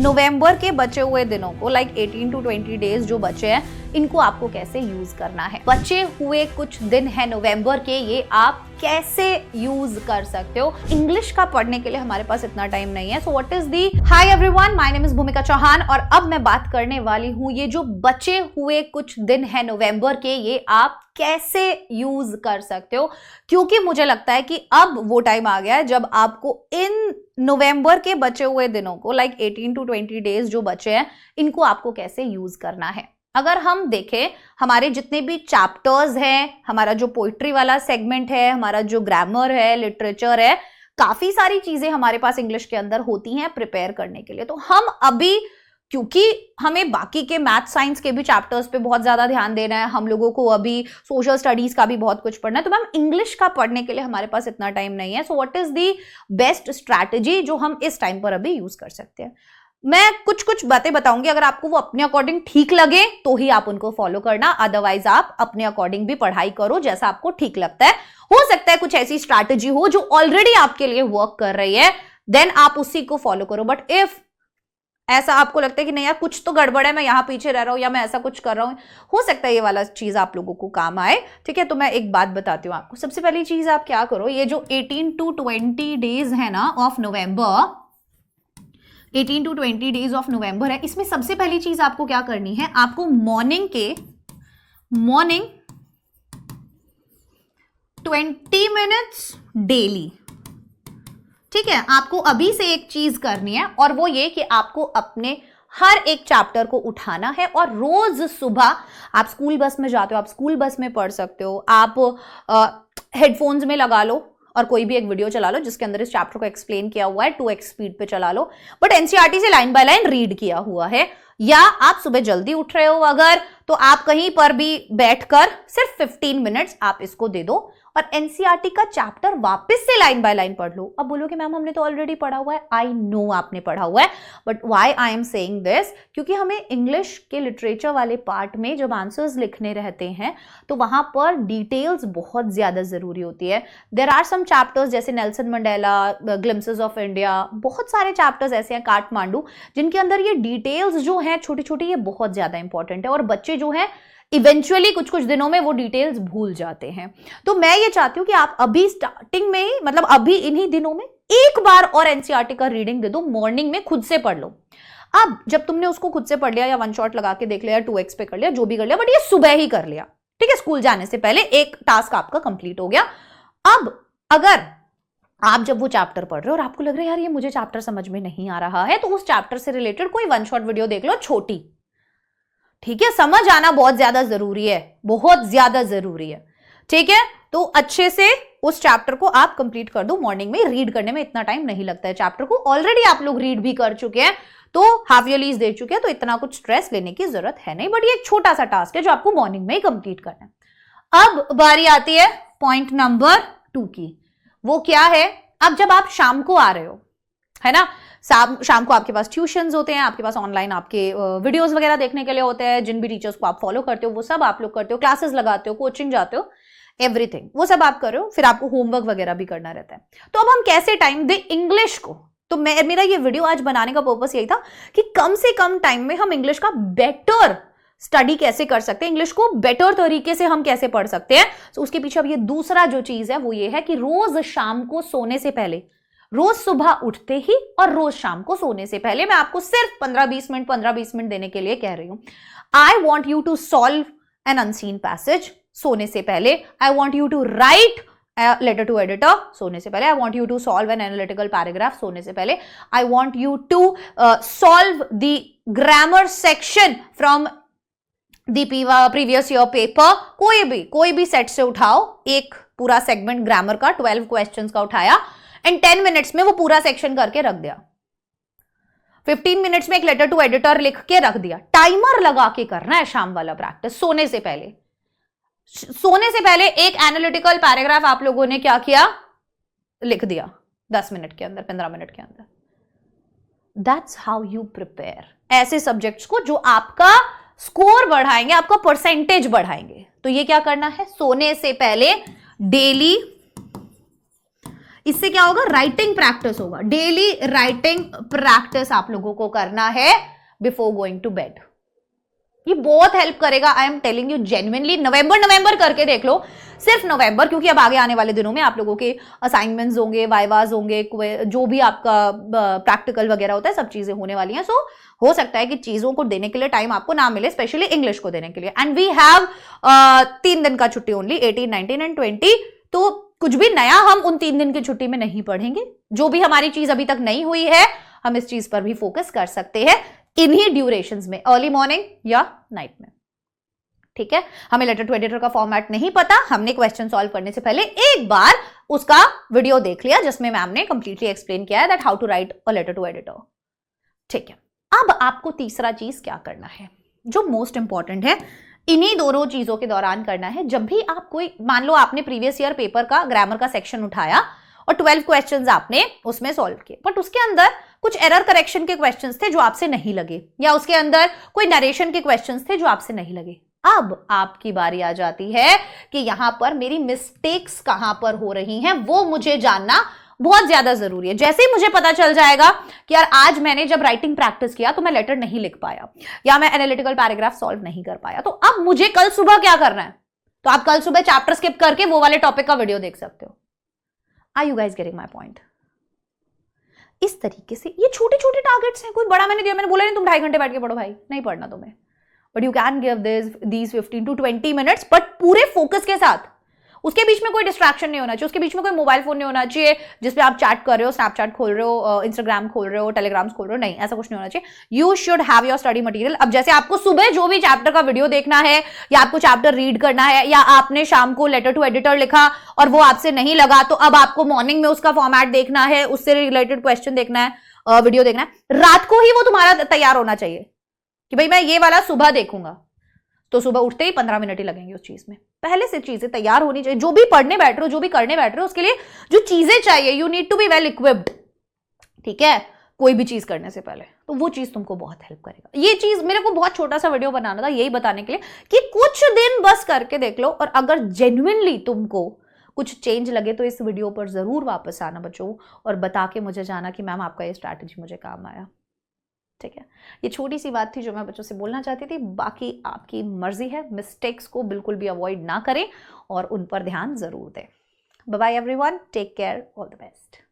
नवंबर के बचे हुए दिनों को, लाइक 18 to 20 डेज जो बचे हैं, इनको आपको कैसे यूज करना है। बचे हुए कुछ दिन है नवंबर के, ये आप कैसे यूज कर सकते हो। इंग्लिश का पढ़ने के लिए हमारे पास इतना टाइम नहीं है। So what is the hi everyone, my name is भूमिका चौहान और अब मैं बात करने वाली हूं ये जो बचे हुए कुछ दिन है नवंबर के, ये आप कैसे यूज कर सकते हो। क्योंकि मुझे लगता है कि अब वो टाइम आ गया है जब आपको इन नवंबर के बचे हुए दिनों को, लाइक 18 to 20 डेज जो बचे हैं, इनको आपको कैसे यूज करना है। अगर हम देखें हमारे जितने भी चैप्टर्स हैं, हमारा जो पोइट्री वाला सेगमेंट है, हमारा जो ग्रामर है, लिटरेचर है, काफी सारी चीजें हमारे पास इंग्लिश के अंदर होती हैं प्रिपेयर करने के लिए। तो हम अभी, क्योंकि हमें बाकी के मैथ साइंस के भी चैप्टर्स पे बहुत ज्यादा ध्यान देना है, हम लोगों को अभी सोशल स्टडीज का भी बहुत कुछ पढ़ना है, तो मैम इंग्लिश का पढ़ने के लिए हमारे पास इतना टाइम नहीं है। So what is the best strategy जो हम इस टाइम पर अभी यूज कर सकते हैं। मैं कुछ बातें बताऊंगी, अगर आपको वो अपने अकॉर्डिंग ठीक लगे तो ही आप उनको फॉलो करना, अदरवाइज आप अपने अकॉर्डिंग भी पढ़ाई करो जैसा आपको ठीक लगता है। हो सकता है कुछ ऐसी स्ट्रैटेजी हो जो ऑलरेडी आपके लिए वर्क कर रही है, देन आप उसी को फॉलो करो। बट इफ ऐसा आपको लगता है कि नहीं यार कुछ तो गड़बड़ है, मैं यहां पीछे रह रहा हूं या मैं ऐसा कुछ कर रहा हूं, हो सकता है ये वाला चीज आप लोगों को काम आए, ठीक है। तो मैं एक बात बताती हूँ आपको। सबसे पहली चीज आप क्या करो, ये जो 18 to 20 डेज है ना of November, 18 to 20 days of November है, इसमें सबसे पहली चीज आपको क्या करनी है, आपको मॉर्निंग 20 मिनट्स डेली, ठीक है, आपको अभी से एक चीज करनी है और वो ये कि आपको अपने हर एक चैप्टर को उठाना है और रोज सुबह, आप स्कूल बस में जाते हो, आप स्कूल बस में पढ़ सकते हो, आप हेडफोन्स में लगा लो और कोई भी एक वीडियो चला लो जिसके अंदर इस चैप्टर को एक्सप्लेन किया हुआ है, 2x स्पीड पे चला लो, बट एनसीईआरटी से लाइन बाय लाइन रीड किया हुआ है। या आप सुबह जल्दी उठ रहे हो अगर, तो आप कहीं पर भी बैठकर सिर्फ 15 मिनट्स आप इसको दे दो और एनसीईआरटी का चैप्टर वापस से लाइन बाय लाइन पढ़ लो। अब बोलोगे मैम हमने तो ऑलरेडी पढ़ा हुआ है, आई नो आपने पढ़ा हुआ है, but why I am saying this, क्योंकि हमें इंग्लिश के लिटरेचर वाले पार्ट में जब आंसर्स लिखने रहते हैं तो वहां पर डिटेल्स बहुत ज्यादा जरूरी होती है। देयर आर सम चैप्टर्स जैसे Nelson Mandela, glimpses of India, बहुत सारे चैप्टर्स ऐसे हैं, काठमांडू, जिनके अंदर ये डिटेल्स जो हैं छोटी छोटी, ये बहुत ज्यादा इंपॉर्टेंट है और बच्चे जो हैं इवेंचुअली कुछ दिनों में वो डिटेल्स भूल जाते हैं। तो मैं ये चाहती हूं कि आप अभी स्टार्टिंग में ही, मतलब अभी इन्हीं दिनों में एक बार और एनसीईआरटी का रीडिंग दे दो, मॉर्निंग में खुद से पढ़ लो। अब जब तुमने उसको खुद से पढ़ लिया या वन शॉट लगा के देख लिया, 2x पे कर लिया, जो भी कर लिया, बट ये सुबह ही कर लिया, ठीक है, स्कूल जाने से पहले एक टास्क आपका कंप्लीट हो गया। अब अगर आप जब वो चैप्टर पढ़ रहे हो और आपको लग रहा है यार ये मुझे चैप्टर समझ में नहीं आ रहा है, तो उस चैप्टर से रिलेटेड कोई वन शॉट वीडियो देख लो, छोटी, ठीक है, समझ आना बहुत ज्यादा जरूरी है, बहुत ज्यादा जरूरी है, ठीक है। तो अच्छे से उस चैप्टर को आप कंप्लीट कर दो मॉर्निंग में, रीड करने में इतना टाइम नहीं लगता है, चैप्टर को ऑलरेडी आप लोग रीड भी कर चुके हैं, तो हाफ ईयरलीज दे चुके हैं, तो इतना कुछ स्ट्रेस लेने की जरूरत है नहीं, बट ये एक छोटा सा टास्क है जो आपको मॉर्निंग में ही कंप्लीट करना है। अब बारी आती है पॉइंट नंबर 2 की, वो क्या है, अब जब आप शाम को आ रहे हो, है ना, शाम को आपके पास ट्यूशंस होते हैं, आपके पास ऑनलाइन आपके वीडियोस वगैरह देखने के लिए होते हैं, जिन भी टीचर्स को आप फॉलो करते हो वो सब आप लोग करते हो, क्लासेस लगाते हो, कोचिंग जाते हो, एवरीथिंग वो सब आप कर रहे हो, फिर आपको होमवर्क वगैरह भी करना रहता है। तो अब हम कैसे टाइम दें इंग्लिश को, तो मेरा ये वीडियो आज बनाने का पर्पस यही था कि कम से कम टाइम में हम इंग्लिश का बेटर स्टडी कैसे कर सकते हैं, इंग्लिश को बेटर तरीके से हम कैसे पढ़ सकते हैं। तो उसके पीछे अब ये दूसरा जो चीज है वो ये है कि रोज शाम को सोने से पहले, रोज सुबह उठते ही और रोज शाम को सोने से पहले, मैं आपको सिर्फ 15-20 मिनट देने के लिए कह रही हूं। I want you to solve an unseen passage सोने से पहले, I want you to write letter to editor सोने से पहले, I want you to solve an analytical paragraph सोने से पहले, I want you to solve the grammar section from the previous year paper, कोई भी सेट से उठाओ, एक पूरा सेगमेंट ग्रामर का 12 क्वेश्चंस का उठाया एंड 10 मिनट्स में वो पूरा सेक्शन करके रख दिया, 15 मिनट्स में एक लेटर टू एडिटर लिख के रख दिया। टाइमर लगा के करना है शाम वाला प्रैक्टिस, सोने से पहले एक एनालिटिकल पैराग्राफ आप लोगों ने क्या किया, लिख दिया 10 मिनट के अंदर, 15 मिनट के अंदर। दैट्स हाउ यू प्रिपेयर ऐसे सब्जेक्ट्स को जो आपका स्कोर बढ़ाएंगे, आपका परसेंटेज बढ़ाएंगे। तो ये क्या करना है, सोने से पहले डेली इससे क्या होगा, राइटिंग प्रैक्टिस होगा। डेली राइटिंग प्रैक्टिस आप लोगों को करना है बिफोर गोइंग टू बेड। ये बहुत हेल्प करेगा, I am telling you genuinely. नवंबर करके देख लो, सिर्फ नवंबर, क्योंकि अब आगे आने वाले दिनों में आप लोगों के असाइनमेंट्स होंगे, वाइवाज होंगे, जो भी आपका प्रैक्टिकल वगैरह होता है, सब चीजें होने वाली हैं। सो हो सकता है कि चीजों को देने के लिए टाइम आपको ना मिले, स्पेशली इंग्लिश को देने के लिए। एंड वी हैव 3 दिन का छुट्टी ओनली, 18, 19 एंड 20। तो कुछ भी नया हम उन 3 दिन की छुट्टी में नहीं पढ़ेंगे। जो भी हमारी चीज अभी तक नहीं हुई है, हम इस चीज पर भी फोकस कर सकते हैं इन्हीं ड्यूरेशंस में, अर्ली मॉर्निंग या नाइट में। ठीक है, हमें लेटर टू एडिटर का फॉर्मेट नहीं पता, हमने क्वेश्चन सॉल्व करने से पहले एक बार उसका वीडियो देख लिया जिसमें मैम ने कंप्लीटली एक्सप्लेन किया है that how to write a letter to editor. ठीक है, अब आपको तीसरा चीज क्या करना है, जो मोस्ट इंपॉर्टेंट है, इन्हीं दोनों चीजों के दौरान करना है। जब भी आप कोई, मान लो आपने प्रीवियस ईयर पेपर का ग्रामर का सेक्शन उठाया और 12 क्वेश्चंस आपने उसमें सॉल्व किए, बट उसके अंदर कुछ एरर करेक्शन के क्वेश्चंस थे जो आपसे नहीं लगे, या उसके अंदर कोई नरेशन के क्वेश्चंस थे जो आपसे नहीं लगे। अब आपकी बारी आ जाती है कि यहां पर मेरी मिस्टेक्स कहां पर हो रही हैं, वो मुझे जानना बहुत ज्यादा जरूरी है। जैसे ही मुझे पता चल जाएगा कि यार आज मैंने जब राइटिंग प्रैक्टिस किया तो मैं लेटर नहीं लिख पाया, या मैं एनालिटिकल पैराग्राफ सॉल्व नहीं कर पाया, तो अब मुझे कल सुबह क्या करना है, तो आप कल सुबह चैप्टर स्किप करके वो वाले टॉपिक का वीडियो देख सकते हो। Are you guys getting my point? इस तरीके से ये छोटे छोटे टारगेट्स हैं, कोई बड़ा मैंने दिया, मैंने बोला नहीं तुम 2.5 घंटे बैठ के पढ़ो, भाई नहीं पढ़ना तुम्हें, but you can give these 15 to 20 minutes, but पूरे फोकस के साथ। उसके बीच में कोई डिस्ट्रैक्शन नहीं होना चाहिए, उसके बीच में कोई मोबाइल फोन नहीं होना चाहिए जिसपे आप चैट कर रहे हो, स्नैपचैट खोल रहे हो, इंस्टाग्राम खोल रहे हो, टेलीग्राम्स खोल रहे हो, नहीं, ऐसा कुछ नहीं होना चाहिए। You should have your study material. अब जैसे आपको सुबह जो भी चैप्टर का वीडियो देखना है, या आपको चैप्टर रीड करना है, या आपने शाम को लेटर टू एडिटर लिखा और वो आपसे नहीं लगा, तो अब आपको मॉर्निंग में उसका फॉर्मेट देखना है, उससे रिलेटेड क्वेश्चन देखना है, वीडियो देखना है, रात को ही वो तुम्हारा तैयार होना चाहिए कि भाई मैं ये वाला सुबह देखूंगा, तो सुबह उठते ही 15 मिनट ही लगेंगे उस चीज में। पहले से चीजें तैयार होनी चाहिए। जो भी पढ़ने बैठ रहे हो, जो भी करने बैठ रहे हो, उसके लिए जो चीजें चाहिए, you need to be well equipped. ठीक है, कोई भी चीज करने से पहले, तो वो चीज तुमको बहुत हेल्प करेगा। ये चीज मेरे को बहुत छोटा सा वीडियो बनाना था यही बताने के लिए कि कुछ दिन बस करके देख लो, और अगर जेन्युइनली तुमको कुछ चेंज लगे तो इस वीडियो पर जरूर वापस आना बच्चों, और बता के मुझे जाना कि मैम आपका ये स्ट्रैटेजी मुझे काम आया। ठीक है, ये छोटी सी बात थी जो मैं बच्चों से बोलना चाहती थी। बाकी आपकी मर्जी है, मिस्टेक्स को बिल्कुल भी अवॉइड ना करें और उन पर ध्यान जरूर दें। Bye bye everyone, take care, all the best.